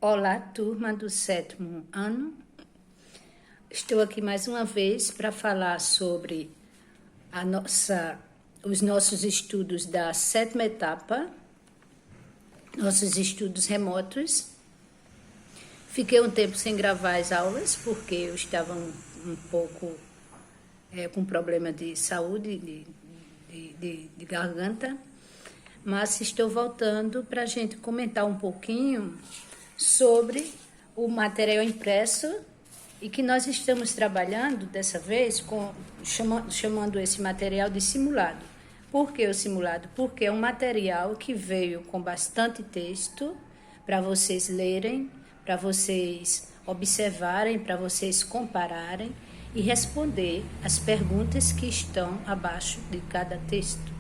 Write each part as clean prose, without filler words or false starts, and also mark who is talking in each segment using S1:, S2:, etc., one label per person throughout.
S1: Olá, turma do 7º ano. Estou aqui mais uma vez para falar sobre os nossos estudos da 7ª etapa, nossos estudos remotos. Fiquei um tempo sem gravar as aulas, porque eu estava um pouco com problema de saúde, de garganta, mas estou voltando para a gente comentar um pouquinho sobre o material impresso e que nós estamos trabalhando dessa vez chamando esse material de simulado. Por que o simulado? Porque é um material que veio com bastante texto para vocês lerem, para vocês observarem, para vocês compararem e responder as perguntas que estão abaixo de cada texto,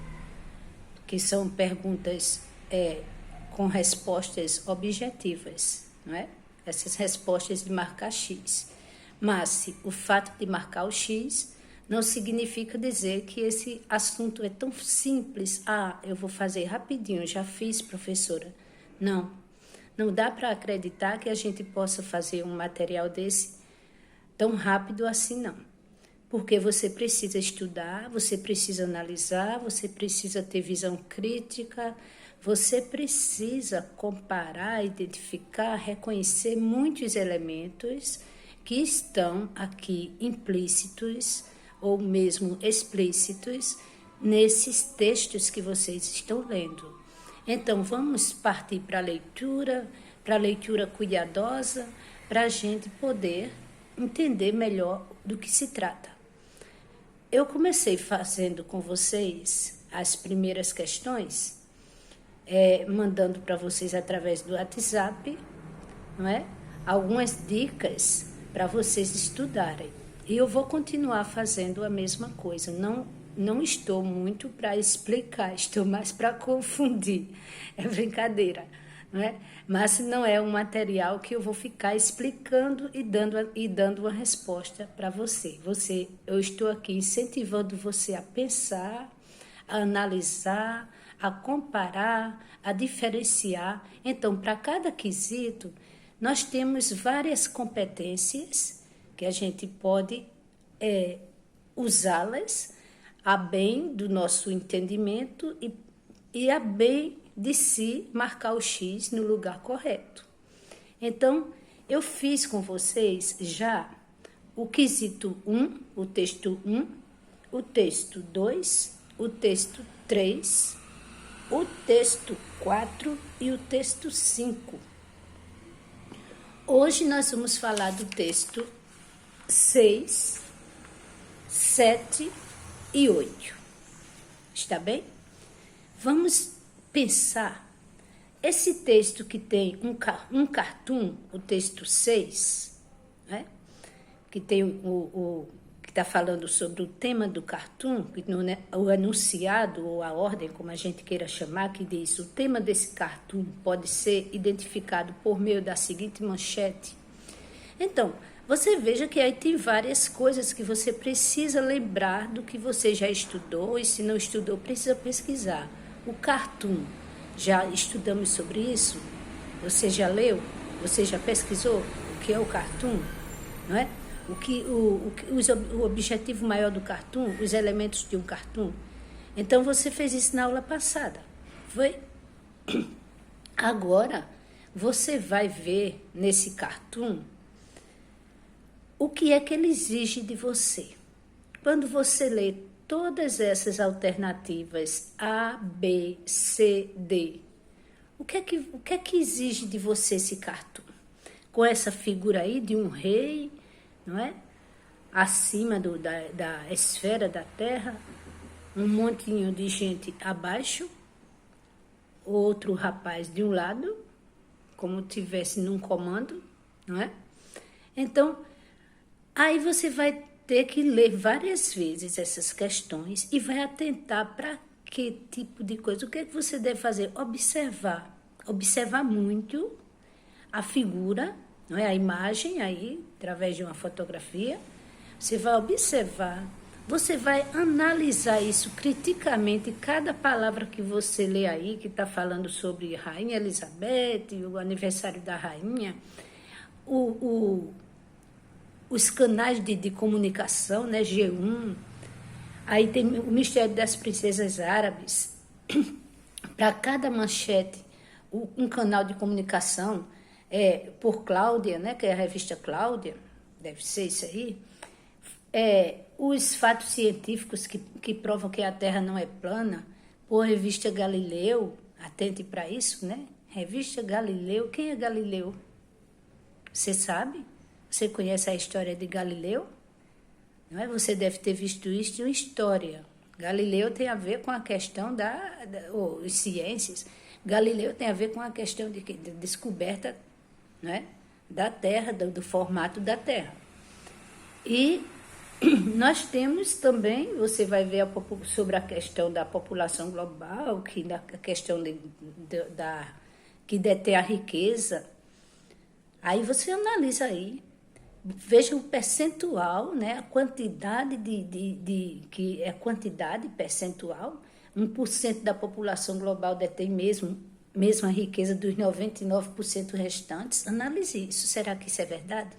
S1: que são perguntas com respostas objetivas, não é? Essas respostas de marcar X. Mas o fato de marcar o X não significa dizer que esse assunto é tão simples. Eu vou fazer rapidinho, já fiz, professora. Não dá para acreditar que a gente possa fazer um material desse tão rápido assim, não. Porque você precisa estudar, você precisa analisar, você precisa ter visão crítica, você precisa comparar, identificar, reconhecer muitos elementos que estão aqui implícitos ou mesmo explícitos nesses textos que vocês estão lendo. Então, vamos partir para a leitura cuidadosa, para a gente poder entender melhor do que se trata. Eu comecei fazendo com vocês as primeiras questões, mandando para vocês através do WhatsApp, não é? Algumas dicas para vocês estudarem. E eu vou continuar fazendo a mesma coisa. Não estou muito para explicar, estou mais para confundir. É brincadeira, não é? Mas não é um material que eu vou ficar explicando e dando uma resposta para você. Eu estou aqui incentivando você a pensar, a analisar, a comparar, a diferenciar. Então, para cada quesito, nós temos várias competências que a gente pode usá-las a bem do nosso entendimento e a bem de si marcar o X no lugar correto. Então, eu fiz com vocês já o quesito 1, o texto 1, o texto 2, o texto 3, o texto 4 e o texto 5. Hoje nós vamos falar do texto 6, 7 e 8. Está bem? Vamos pensar. Esse texto que tem um cartoon, o texto 6, né? Que tem que está falando sobre o tema do cartoon, o enunciado ou a ordem, como a gente queira chamar, que diz: o tema desse cartoon pode ser identificado por meio da seguinte manchete. Então, você veja que aí tem várias coisas que você precisa lembrar do que você já estudou, e se não estudou, precisa pesquisar. O cartoon, já estudamos sobre isso? Você já leu? Você já pesquisou o que é o cartoon? Não é? O objetivo maior do cartoon, os elementos de um cartoon. Então, você fez isso na aula passada, foi? Agora, você vai ver nesse cartoon o que é que ele exige de você. Quando você lê todas essas alternativas A, B, C, D, o que é que exige de você esse cartoon? Com essa figura aí de um rei, não é? Acima da esfera da Terra, um montinho de gente abaixo, outro rapaz de um lado, como tivesse num comando, não é? Então, aí você vai ter que ler várias vezes essas questões e vai atentar para que tipo de coisa. O que é que você deve fazer? Observar muito a figura, não é? A imagem aí, através de uma fotografia. Você vai observar Você vai analisar isso criticamente, cada palavra que você lê aí, que está falando sobre Rainha Elizabeth, o aniversário da rainha, os canais de comunicação, né, G1, aí tem o Mistério das Princesas Árabes. Para cada manchete, um canal de comunicação, por Cláudia, né, que é a revista Cláudia, deve ser isso aí, os fatos científicos que provam que a Terra não é plana, por revista Galileu, atente para isso, né? Revista Galileu, quem é Galileu? Você sabe? Você conhece a história de Galileu? Não é? Você deve ter visto isso em história. Galileu tem a ver com a questão das ciências. Galileu tem a ver com a questão de descoberta, né, da Terra, do formato da Terra. E nós temos também, você vai ver sobre a questão da população global, a questão que detém a riqueza. Aí você analisa aí, veja o percentual, né, a quantidade que é quantidade percentual, 1% da população global detém mesmo a riqueza dos 99% restantes. Analise isso, será que isso é verdade?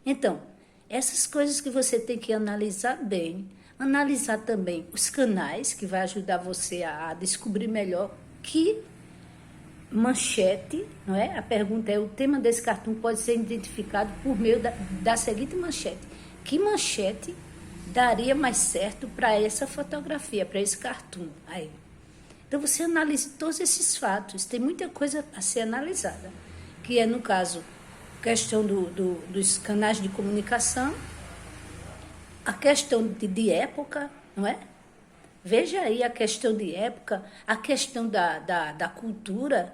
S1: Então, essas coisas que você tem que analisar bem, analisar também os canais, que vai ajudar você a descobrir melhor que manchete, não é? A pergunta é, o tema desse cartoon pode ser identificado por meio da seguinte manchete. Que manchete daria mais certo para essa fotografia, para esse cartoon? Aí. Então, você analisa todos esses fatos. Tem muita coisa a ser analisada, que é, no caso, questão dos canais de comunicação, a questão de época, não é? Veja aí a questão de época, a questão da cultura,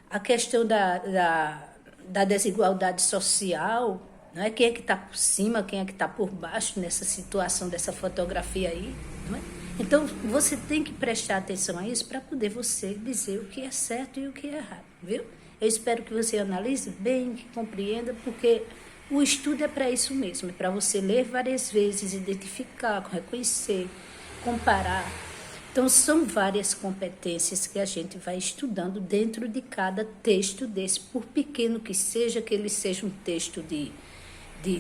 S1: a questão da desigualdade social, não é? Quem é que está por cima, quem é que está por baixo nessa situação dessa fotografia aí, não é? Então, você tem que prestar atenção a isso para poder você dizer o que é certo e o que é errado, viu? Eu espero que você analise bem, que compreenda, porque o estudo é para isso mesmo, é para você ler várias vezes, identificar, reconhecer, comparar. Então, são várias competências que a gente vai estudando dentro de cada texto desse, por pequeno que ele seja um texto de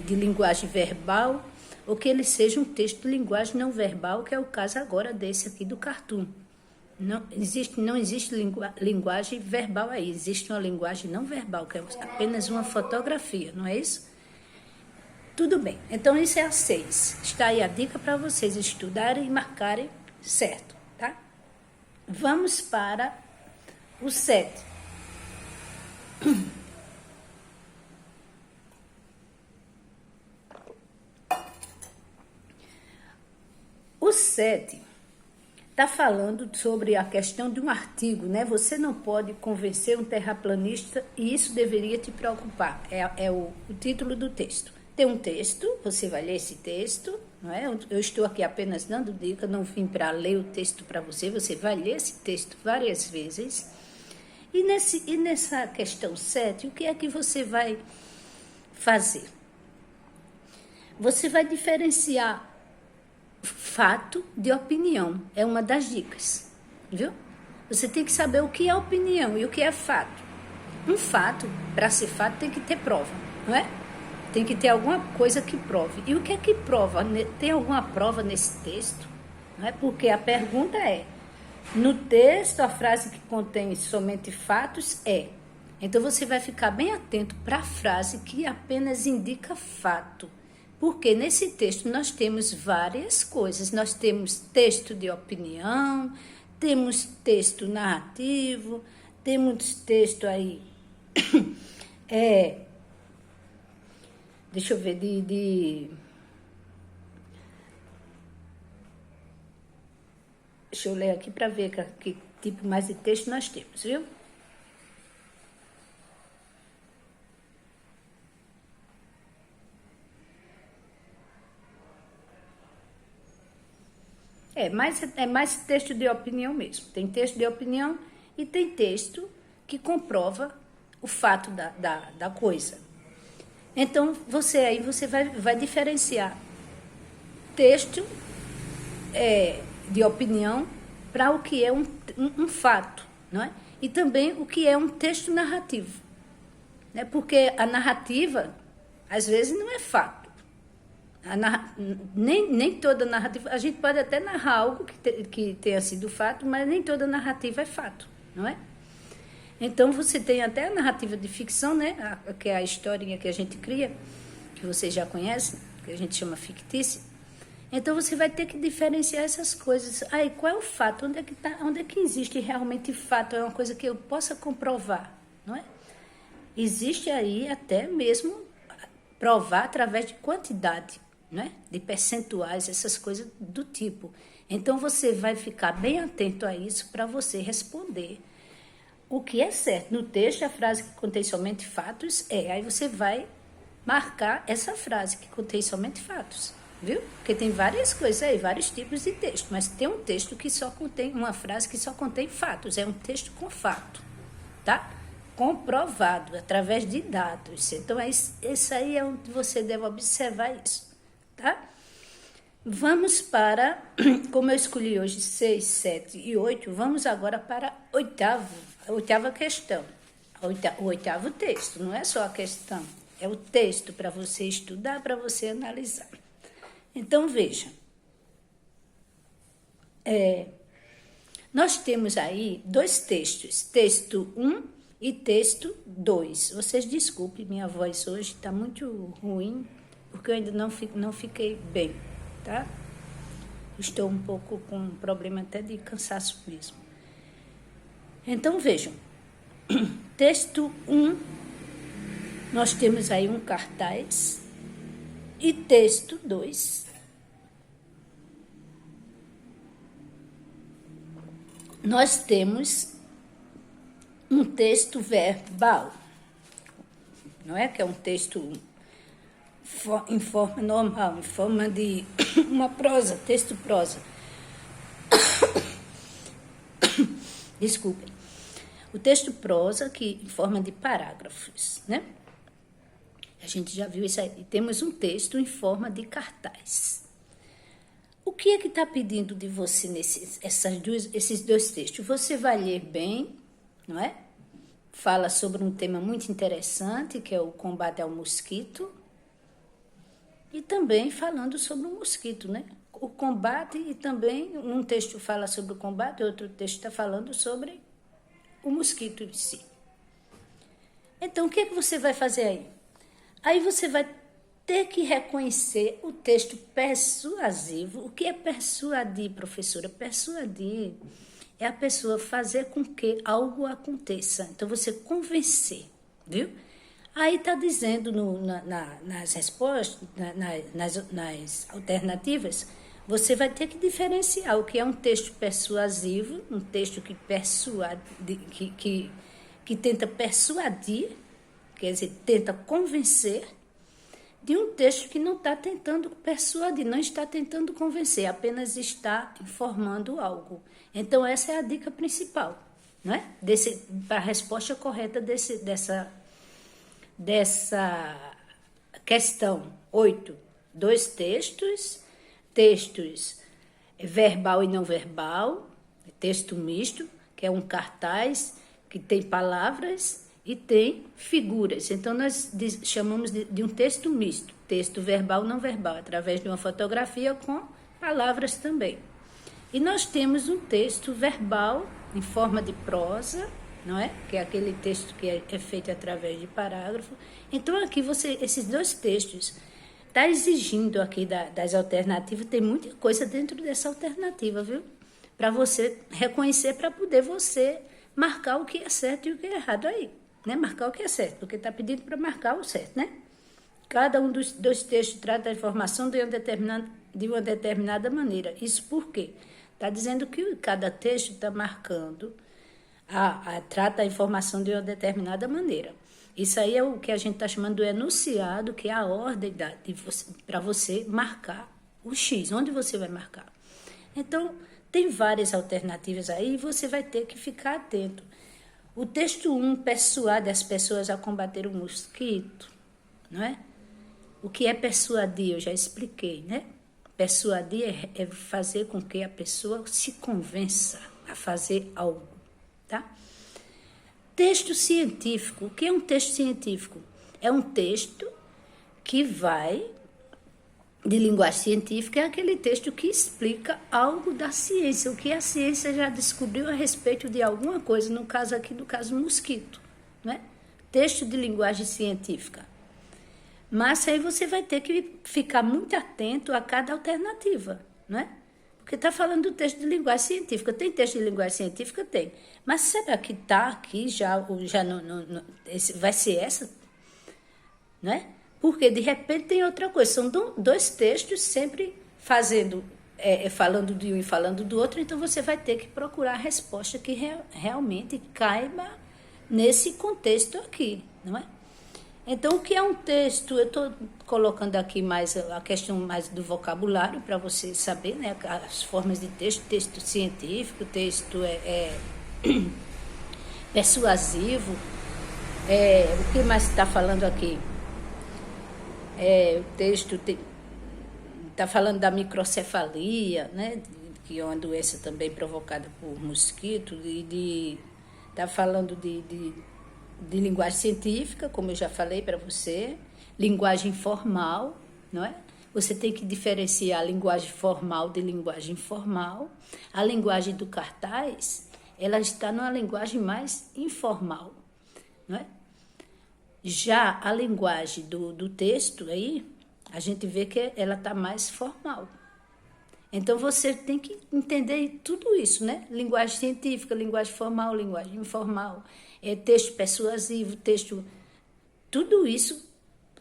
S1: linguagem verbal, ou que ele seja um texto de linguagem não verbal, que é o caso agora desse aqui do cartoon. Não existe linguagem verbal aí, existe uma linguagem não verbal, que é apenas uma fotografia, não é isso? Tudo bem, então isso é a 6. Está aí a dica para vocês estudarem e marcarem certo, tá? Vamos para o 7. O 7 está falando sobre a questão de um artigo, né? Você não pode convencer um terraplanista e isso deveria te preocupar. É o título do texto. Tem um texto, você vai ler esse texto, não é? Eu estou aqui apenas dando dica, não vim para ler o texto para você, você vai ler esse texto várias vezes. E nessa questão 7, o que é que você vai fazer? Você vai diferenciar fato de opinião, é uma das dicas, viu? Você tem que saber o que é opinião e o que é fato. Um fato, para ser fato, tem que ter prova, não é? Tem que ter alguma coisa que prove. E o que é que prova? Tem alguma prova nesse texto? Não é? Porque a pergunta é, no texto, a frase que contém somente fatos é. Então, você vai ficar bem atento para a frase que apenas indica fato. Porque nesse texto nós temos várias coisas. Nós temos texto de opinião, temos texto narrativo, temos texto aí, deixa eu ver, deixa eu ler aqui para ver que tipo mais de texto nós temos, viu? É mais texto de opinião mesmo. Tem texto de opinião e tem texto que comprova o fato da coisa. Então, você vai diferenciar texto de opinião para o que é um fato, não é? E também o que é um texto narrativo, né? Porque a narrativa, às vezes, não é fato. Nem toda narrativa, a gente pode até narrar algo que tenha sido fato, mas nem toda narrativa é fato, não é? Então, você tem até a narrativa de ficção, né? Que é a historinha que a gente cria, que vocês já conhecem, que a gente chama fictícia. Então, você vai ter que diferenciar essas coisas. Aí, qual é o fato? Onde é que existe realmente fato? É uma coisa que eu possa comprovar, não é? Existe aí até mesmo provar através de quantidade, né? De percentuais, essas coisas do tipo. Então, você vai ficar bem atento a isso para você responder o que é certo. No texto, a frase que contém somente fatos aí você vai marcar essa frase que contém somente fatos, viu? Porque tem várias coisas aí, vários tipos de texto, mas tem um texto que só contém, uma frase que só contém fatos, é um texto com fato, tá? Comprovado, através de dados. Então, isso aí é onde você deve observar isso, tá? Vamos para, como eu escolhi hoje 6, 7 e 8, vamos agora para a oitava questão. O oitavo texto, não é só a questão, é o texto para você estudar, para você analisar. Então, veja, nós temos aí dois textos, texto 1 e texto 2. Vocês desculpem, minha voz hoje está muito ruim, porque eu ainda não fiquei bem, tá? Estou um pouco com um problema até de cansaço mesmo. Então, vejam, texto 1, nós temos aí um cartaz, e texto 2, nós temos um texto verbal, não é? Que é um texto em forma normal, em forma de uma prosa, texto prosa. Desculpem. O texto prosa, que em forma de parágrafos, né? A gente já viu isso aí. E temos um texto em forma de cartaz. O que é que está pedindo de você esses dois textos? Você vai ler bem, não é? Fala sobre um tema muito interessante, que é o combate ao mosquito. E também falando sobre o mosquito, né? O combate, e também um texto fala sobre o combate, outro texto está falando sobre o mosquito em si. Então, o que é que você vai fazer aí? Aí você vai ter que reconhecer o texto persuasivo. O que é persuadir, professora? Persuadir é a pessoa fazer com que algo aconteça. Então, você convencer, viu? Aí está dizendo nas respostas, nas alternativas, você vai ter que diferenciar o que é um texto persuasivo, um texto que persuade, que tenta persuadir, quer dizer, tenta convencer, de um texto que não está tentando persuadir, não está tentando convencer, apenas está informando algo. Então, essa é a dica principal, não é? Para a resposta correta dessa questão 8. Dois textos verbal e não verbal, texto misto, que é um cartaz que tem palavras e tem figuras. Então, nós chamamos de um texto misto, texto verbal não verbal, através de uma fotografia com palavras também. E nós temos um texto verbal em forma de prosa, não é? Que é aquele texto que é feito através de parágrafo. Então, aqui esses dois textos está exigindo aqui das alternativas, tem muita coisa dentro dessa alternativa, viu? Para você reconhecer, para poder você marcar o que é certo e o que é errado aí, né? Marcar o que é certo, porque está pedindo para marcar o certo, né? Cada um dos dois textos trata a informação de uma determinada maneira. Isso por quê? Está dizendo que cada texto está marcando trata a informação de uma determinada maneira. Isso aí é o que a gente está chamando do enunciado, que é a ordem para você marcar o X, onde você vai marcar. Então, tem várias alternativas aí e você vai ter que ficar atento. O texto 1, persuade as pessoas a combater o mosquito, não é? O que é persuadir, eu já expliquei, né? Persuadir é fazer com que a pessoa se convença a fazer algo, tá? Texto científico. O que é um texto científico? É um texto que vai, de linguagem científica, é aquele texto que explica algo da ciência, o que a ciência já descobriu a respeito de alguma coisa, no caso aqui, no caso mosquito, né? Texto de linguagem científica. Mas aí você vai ter que ficar muito atento a cada alternativa, né? Porque está falando do texto de linguagem científica. Tem texto de linguagem científica? Tem. Mas será que está aqui já vai ser essa? Né? Porque, de repente, tem outra coisa. São dois textos sempre falando de um e falando do outro, então você vai ter que procurar a resposta que realmente caiba nesse contexto aqui, não é? Então, o que é um texto? Eu estou colocando aqui mais a questão mais do vocabulário para você saber, né? As formas de texto, texto científico, texto persuasivo. O que mais está falando aqui? O texto está falando da microcefalia, né? Que é uma doença também provocada por mosquito, está falando de linguagem científica, como eu já falei para você, linguagem formal, não é? Você tem que diferenciar a linguagem formal de linguagem informal. A linguagem do cartaz, ela está numa linguagem mais informal, não é? Já a linguagem do texto aí, a gente vê que ela está mais formal. Então, você tem que entender tudo isso, né? Linguagem científica, linguagem formal, linguagem informal, texto persuasivo, texto... Tudo isso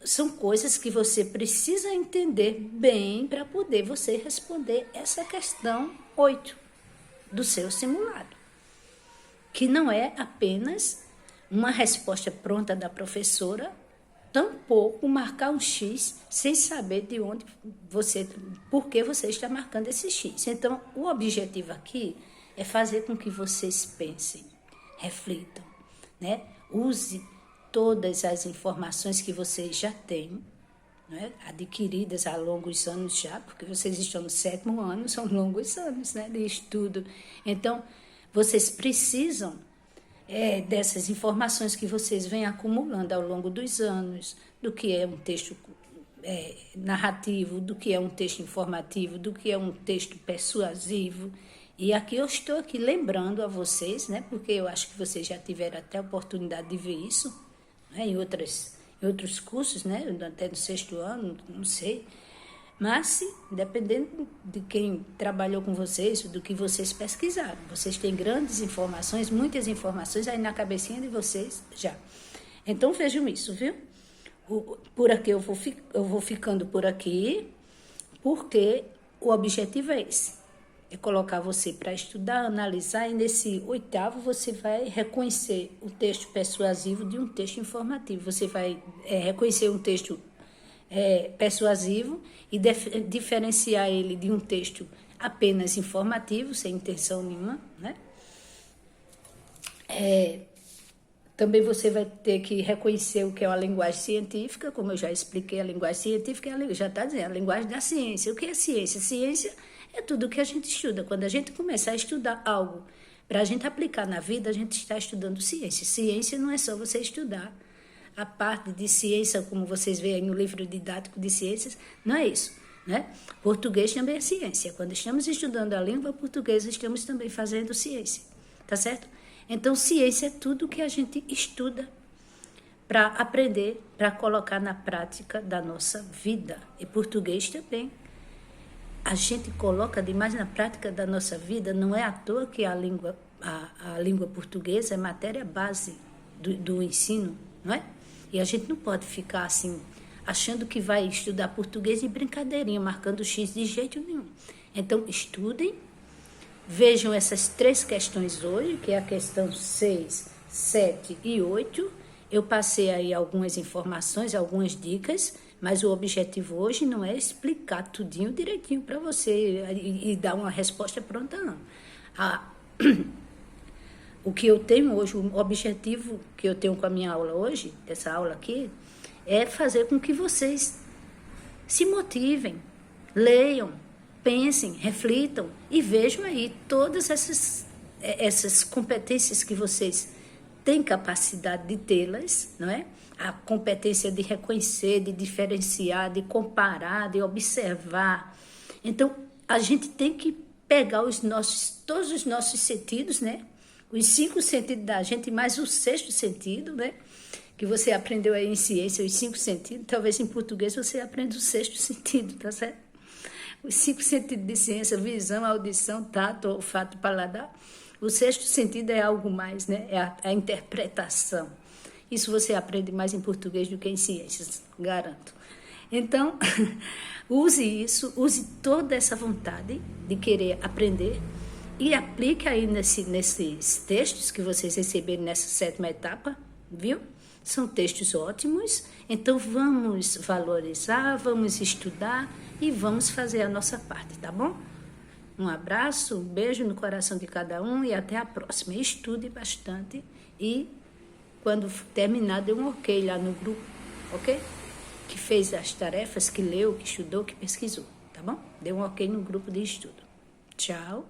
S1: são coisas que você precisa entender bem para poder você responder essa questão 8 do seu simulado. Que não é apenas uma resposta pronta da professora, tampouco marcar um X sem saber de onde por que você está marcando esse X. Então, o objetivo aqui é fazer com que vocês pensem, reflitam, né? Use todas as informações que vocês já têm, né? Adquiridas há longos anos já, porque vocês estão no 7º ano, são longos anos, né, de estudo. Então, vocês precisam dessas informações que vocês vêm acumulando ao longo dos anos, do que é um texto narrativo, do que é um texto informativo, do que é um texto persuasivo. E aqui eu estou lembrando a vocês, né, porque eu acho que vocês já tiveram até a oportunidade de ver isso, né, em outros cursos, né, até no 6º ano, não sei. Mas, dependendo de quem trabalhou com vocês, do que vocês pesquisaram, vocês têm grandes informações, muitas informações aí na cabecinha de vocês já. Então, vejam isso, viu? Por aqui eu vou ficando por aqui, porque o objetivo é esse. É colocar você para estudar, analisar, e nesse 8º você vai reconhecer o texto persuasivo de um texto informativo. Você vai reconhecer um texto persuasivo e diferenciar ele de um texto apenas informativo, sem intenção nenhuma, né? Também você vai ter que reconhecer o que é uma linguagem científica, como eu já expliquei, a linguagem científica já está dizendo, a linguagem da ciência. O que é ciência? Ciência é tudo o que a gente estuda. Quando a gente começar a estudar algo para a gente aplicar na vida, a gente está estudando ciência. Ciência não é só você estudar a parte de ciência, como vocês veem aí no livro didático de ciências, não é isso, né? Português também é ciência. Quando estamos estudando a língua portuguesa, estamos também fazendo ciência, tá certo? Então, ciência é tudo que a gente estuda para aprender, para colocar na prática da nossa vida. E português também. A gente coloca demais na prática da nossa vida, não é à toa que a língua portuguesa é matéria base do ensino, não é? E a gente não pode ficar assim, achando que vai estudar português de brincadeirinha, marcando X de jeito nenhum. Então, estudem, vejam essas 3 questões hoje, que é a questão 6, 7 e 8. Eu passei aí algumas informações, algumas dicas, mas o objetivo hoje não é explicar tudinho direitinho para você e dar uma resposta pronta, não. O que eu tenho hoje, o objetivo que eu tenho com a minha aula hoje, essa aula aqui, é fazer com que vocês se motivem, leiam, pensem, reflitam e vejam aí todas essas competências que vocês têm capacidade de tê-las, não é? A competência de reconhecer, de diferenciar, de comparar, de observar. Então, a gente tem que pegar todos os nossos sentidos, né? Os 5 sentidos da gente, mais o 6º sentido, né? Que você aprendeu aí em ciência, os 5 sentidos. Talvez em português você aprenda o 6º sentido, tá certo? Os 5 sentidos de ciência, visão, audição, tato, olfato, paladar. O 6º sentido é algo mais, né? É a interpretação. Isso você aprende mais em português do que em ciências, garanto. Então, use isso, use toda essa vontade de querer aprender e aplique aí nesses textos que vocês receberam nessa 7ª etapa, viu? São textos ótimos, então vamos valorizar, vamos estudar e vamos fazer a nossa parte, tá bom? Um abraço, um beijo no coração de cada um e até a próxima. Estude bastante e quando terminar, dê um ok lá no grupo, ok? Que fez as tarefas, que leu, que estudou, que pesquisou, tá bom? Dê um ok no grupo de estudo. Tchau.